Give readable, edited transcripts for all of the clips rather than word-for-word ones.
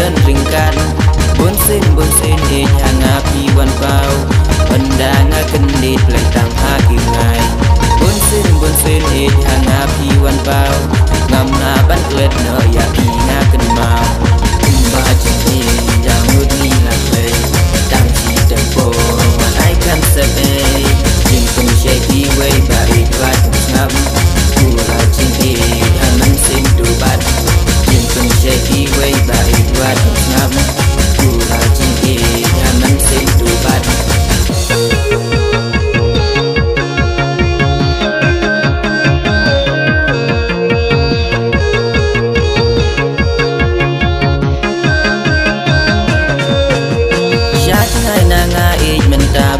đơn rình can bốn xin e hàng ngà pi quan bao benda ngà kinh dit lệ tăng ha kim ngài bốn xin e hàng ngà pi quan bao ngam na ban klet nợ ya pi ngà kinh mau ba chân e yang ngút ni là play tăng chi tempo I can say jing kum shaky way ba it right ngam pura jing e aman sim tu bat jing kum shaky way ba it right ngam pura jing e aman sim tu bat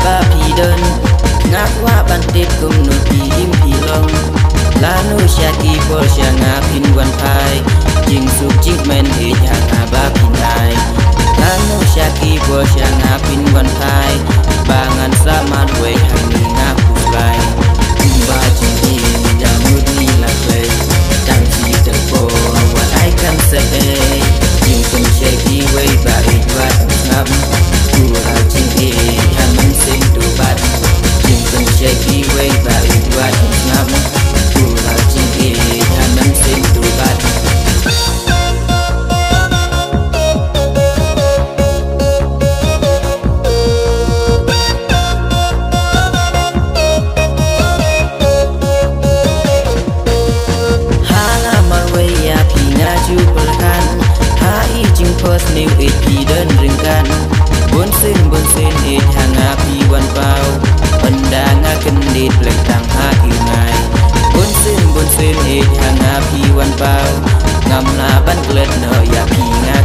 ba pi đơn ngáp qua ban tết cùng nụ pi im pi long lá nụ shaki por shanga pin quan phai jing su chik men he janga ba pi nai lá nụ shaki por shanga pin quan phai bangan sama dwe hangi ngaku lai ba jing ni yang mut ni la play tang chi tempo what I can say jing kun shaki way ba it wat ngam pura jing e aman sim tu bat jing kun shaky way ba it wat ngam pura jing e aman sim tu bat hala marway ya pi nga ju perkan hai jing pos new it pi đơn rình can bốn xin e hàng ngà pi quan bao benda ngà kinh dit lệ tăng ha kim ngài bốn xin e hàng ngà pi quan bao ngam na ban klet nợ ya pi ngà